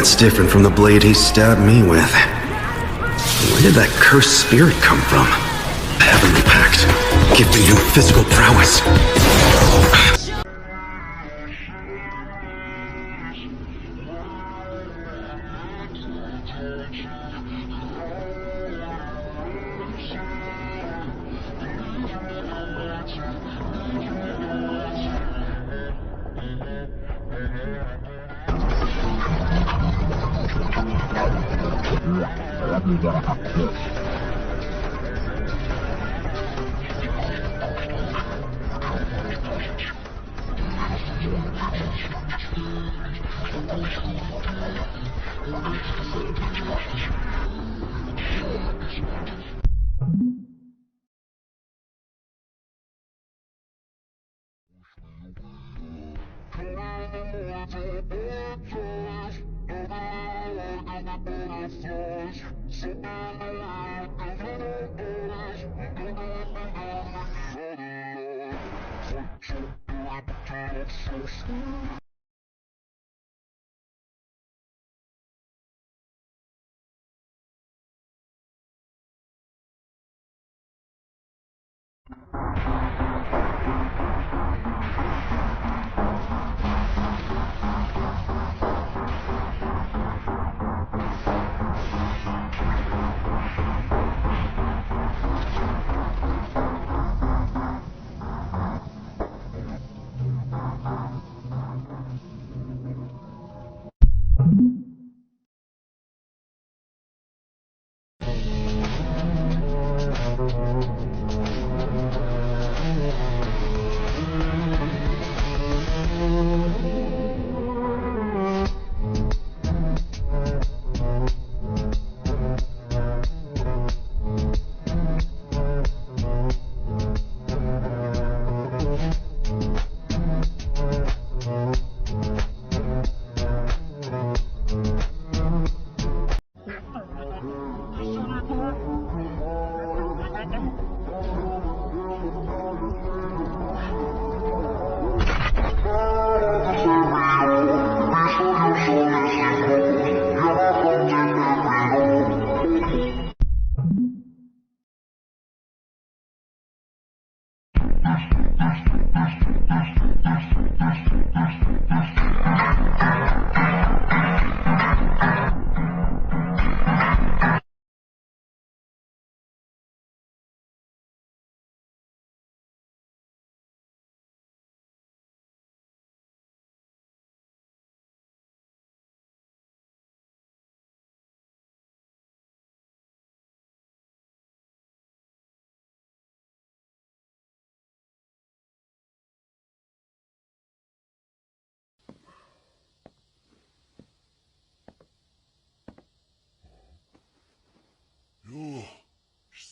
That's different from the blade he stabbed me with. Where did that cursed spirit come from? A heavenly pact, gifting him physical prowess.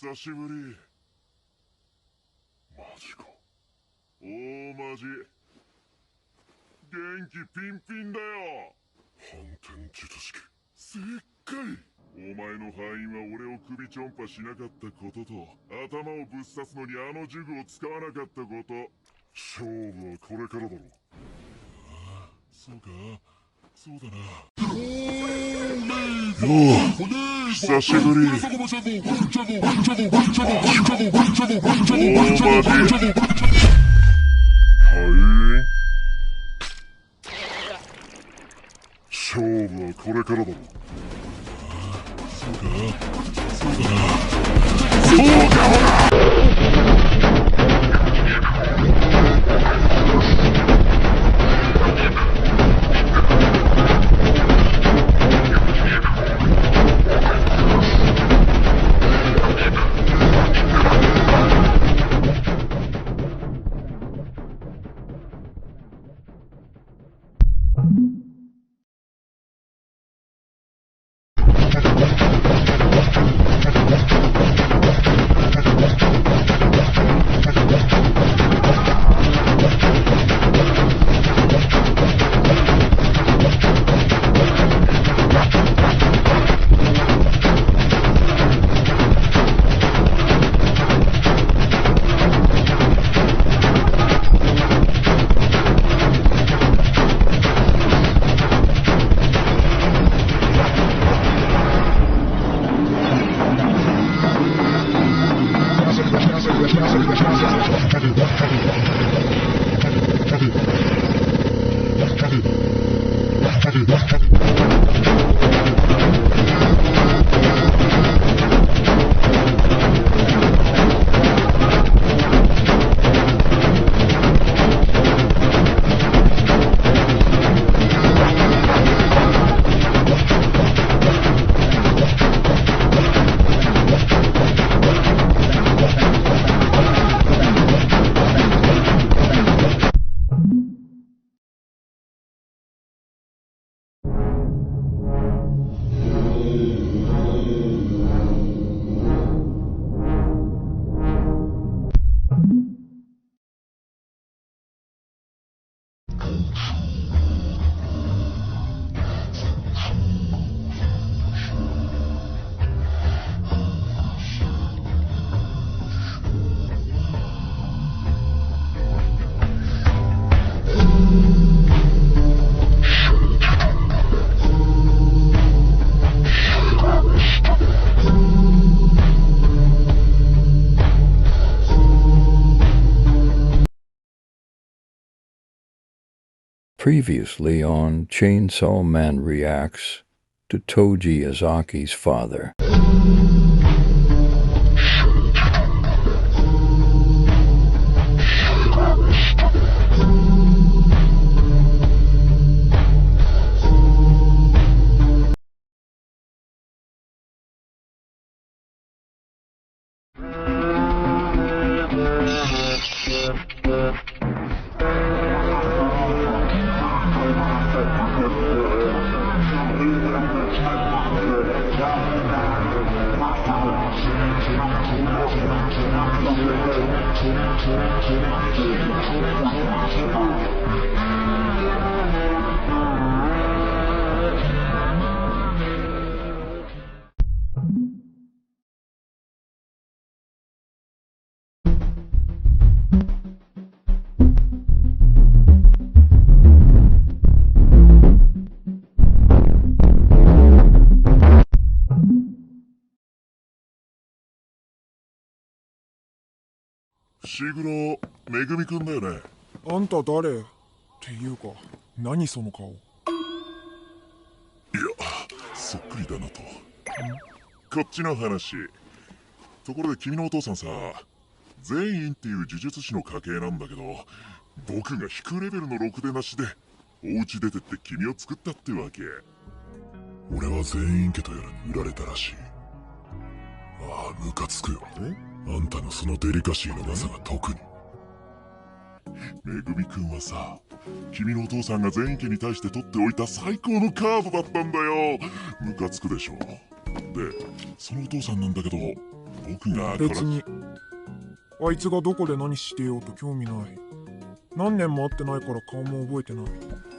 久しぶり。マジか。大マジ。元気ピンピンだよ。反転術式。正解。お前の敗因は俺を首ちょんぱしなかったことと、頭をぶっ刺すのにあの呪具を使わなかったこと。勝負はこれからだろう。ああ、そうか。そうだな。よう、久しぶり。大マジ。勝負はこれからだろう。そうか、そうだな。そうかもな。Previously on Chainsaw Man Reacts to Toji Azaki's father.伏黒めぐみくんだよね。あんた誰っていうか、何その顔。いや、そっくりだなと。こっちの話。ところで君のお父さんさ、全員っていう呪術師の家系なんだけど、僕が低レベルのろくでなしでお家出てって君を作ったってわけ。俺は全員家とやらに売られたらしい。ああ、ムカつくよ。あんたのそのデリカシーのなさが特に。めぐみくんはさ、君のお父さんが全員家に対して取っておいた最高のカードだったんだよ。ムカつくでしょ。で、そのお父さんなんだけど、僕が別にあいつがどこで何してようと興味ない。何年も会ってないから顔も覚えてない。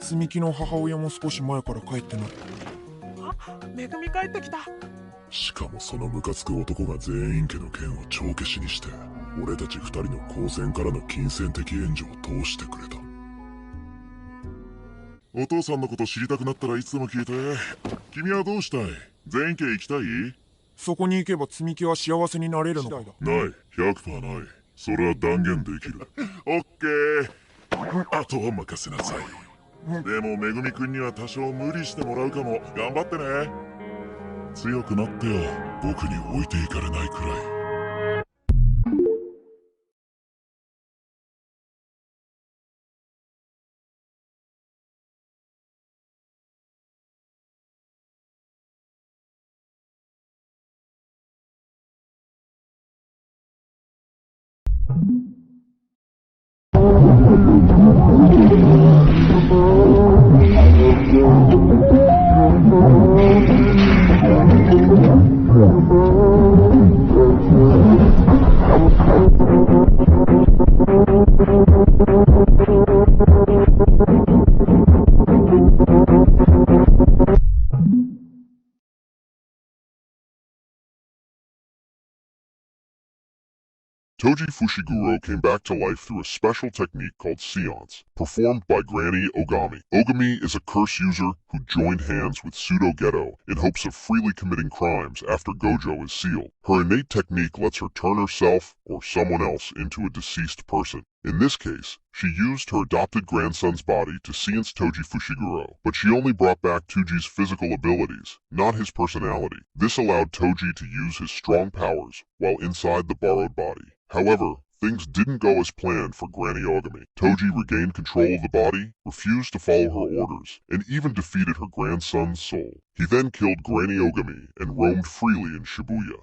積み木の母親も少し前から帰ってない。あ、めぐみ帰ってきた。しかもそのムカつく男が全員家の件を帳消しにして俺たち二人の高専からの金銭的援助を通してくれた。お父さんのこと知りたくなったらいつでも聞いて。君はどうしたい？全員家行きたい？そこに行けば積み木は幸せになれるのか？ない、100% ない。それは断言できる。オッケー、あとは任せなさい。でもめぐみくんには多少無理してもらうかも。頑張ってね。強くなってよ。僕に置いていかれないくらい。Toji Fushiguro came back to life through a special technique called seance, performed by Granny Ogami. Ogami is a curse user who joined hands with Pseudo-Geto in hopes of freely committing crimes after Gojo is sealed. Her innate technique lets her turn herself or someone else into a deceased person. In this case, she used her adopted grandson's body to seance Toji Fushiguro, but she only brought back Toji's physical abilities, not his personality. This allowed Toji to use his strong powers while inside the borrowed body. However, things didn't go as planned for Granny Ogami. Toji regained control of the body, refused to follow her orders, and even defeated her grandson's soul. He then killed Granny Ogami and roamed freely in Shibuya.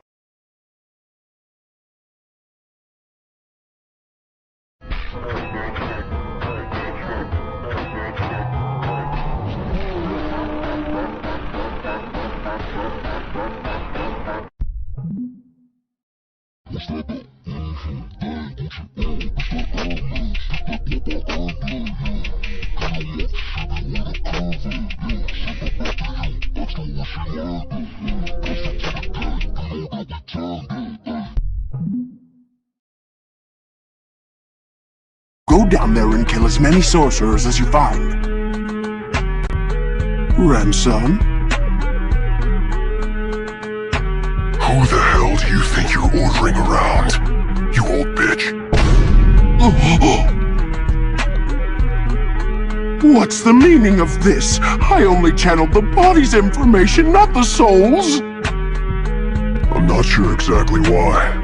Go down there and kill as many sorcerers as you find. Grandson? Who the hell do you think you're ordering around? You old bitch. What's the meaning of this? I only channeled the body's information, not the soul's. I'm not sure exactly why.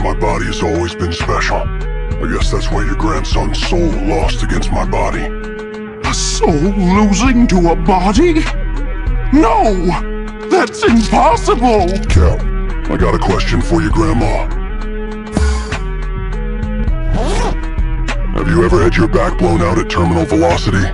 My body has always been special. I guess that's why your grandson's soul lost against my body. A soul losing to a body? No! That's impossible! Cal, I got a question for you, Grandma. Have you ever had your back blown out at terminal velocity?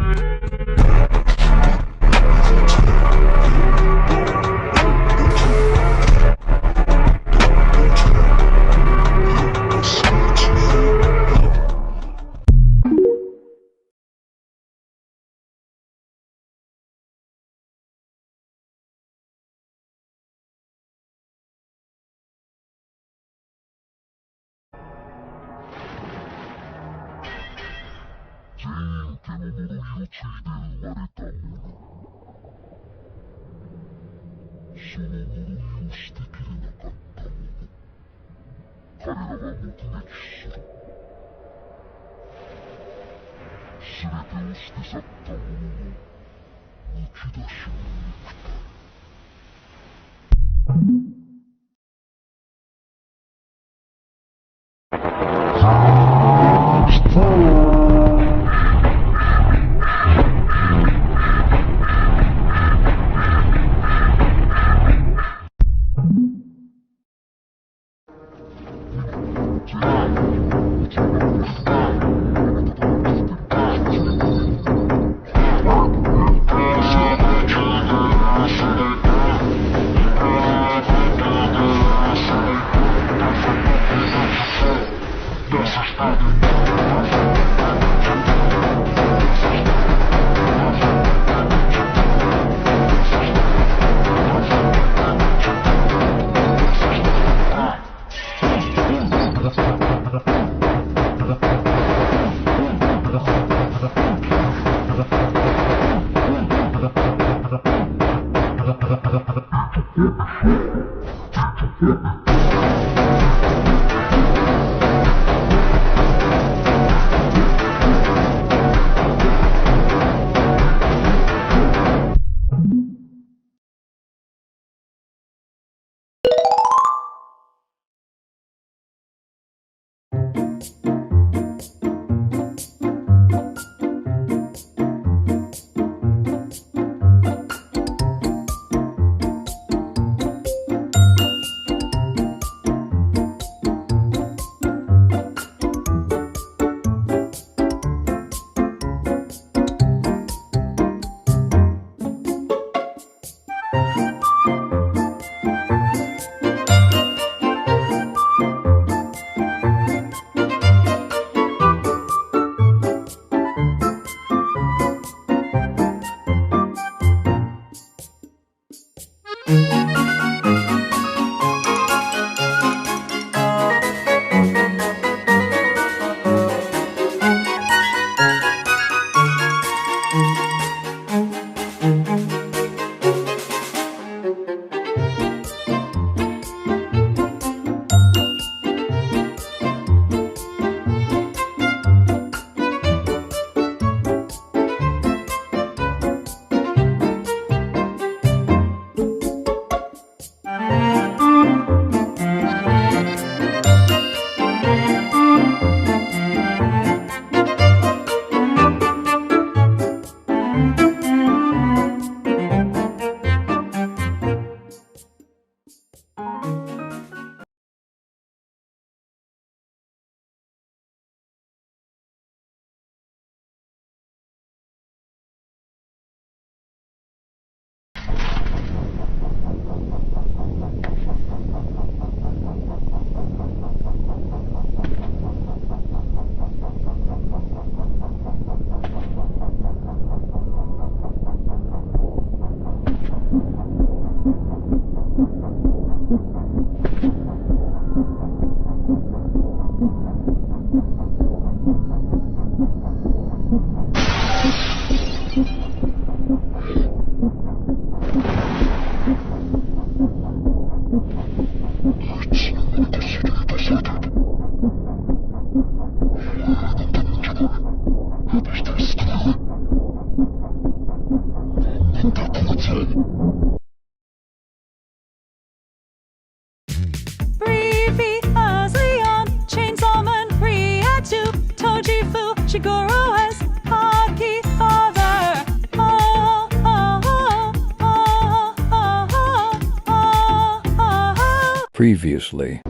Previously on Chainsaw Man react to Toji Fushiguro as hockey father. Oh, oh, oh, oh, oh, oh, oh, oh. Previously.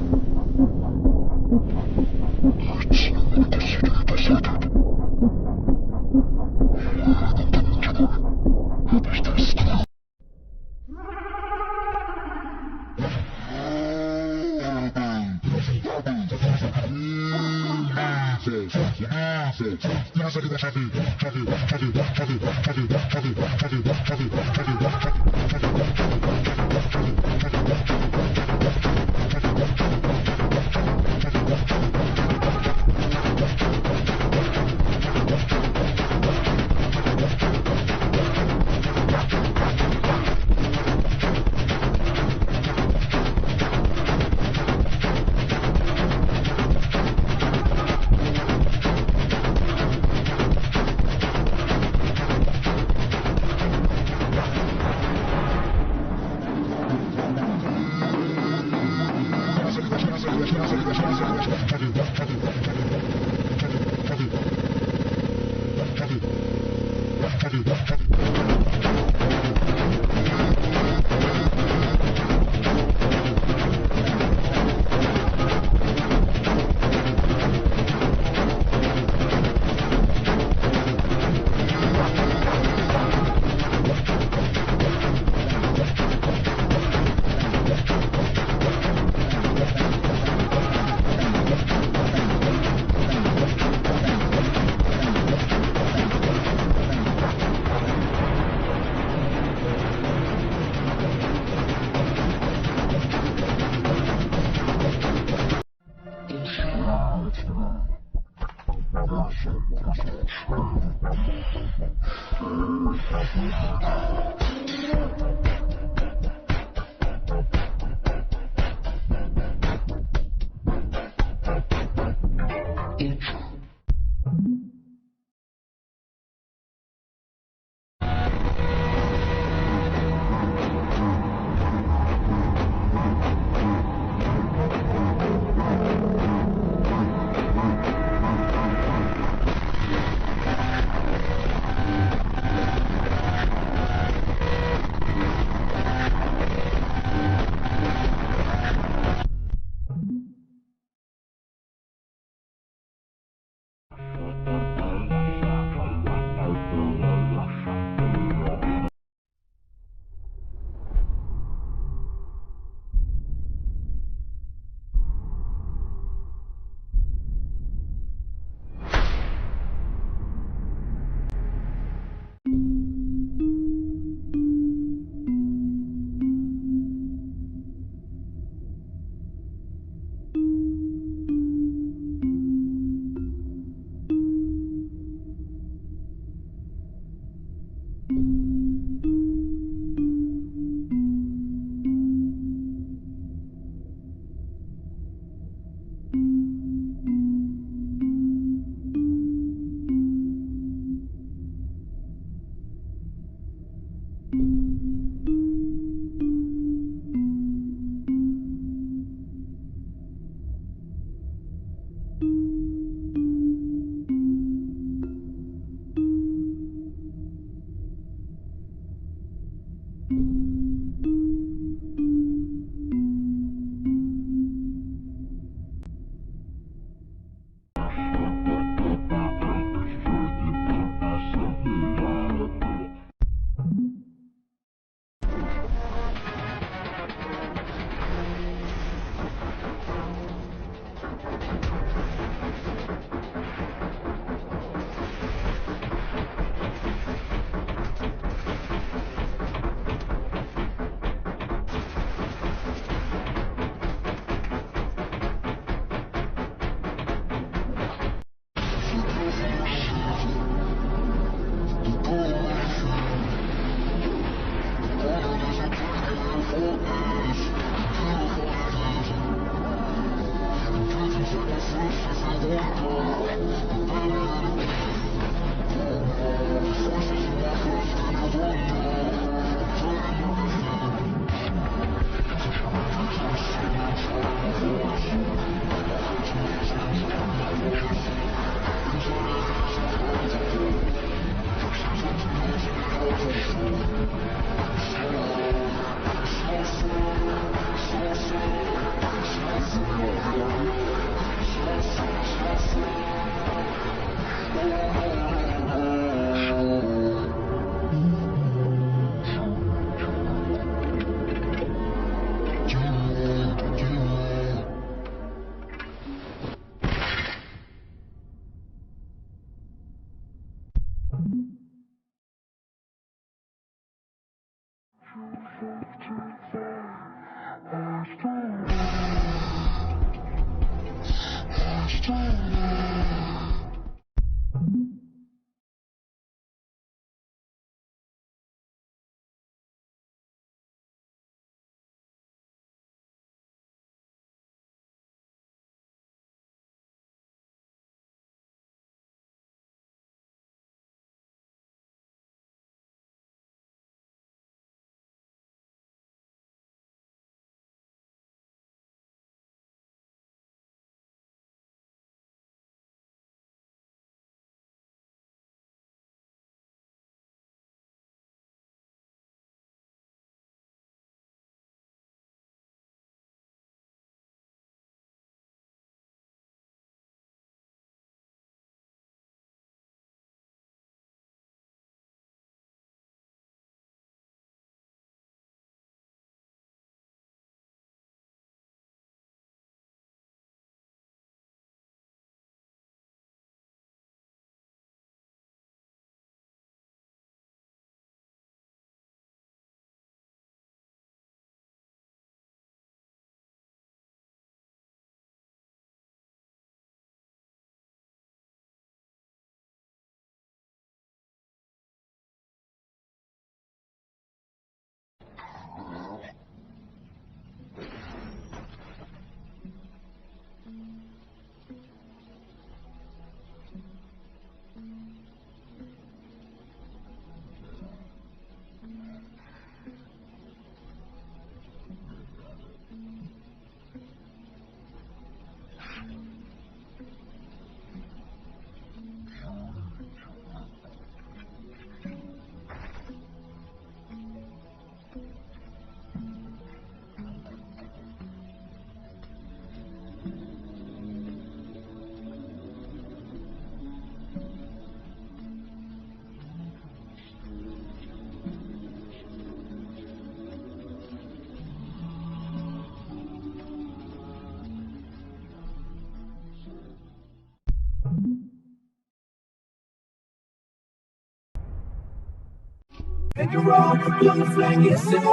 And you're all the blue flame, yes, and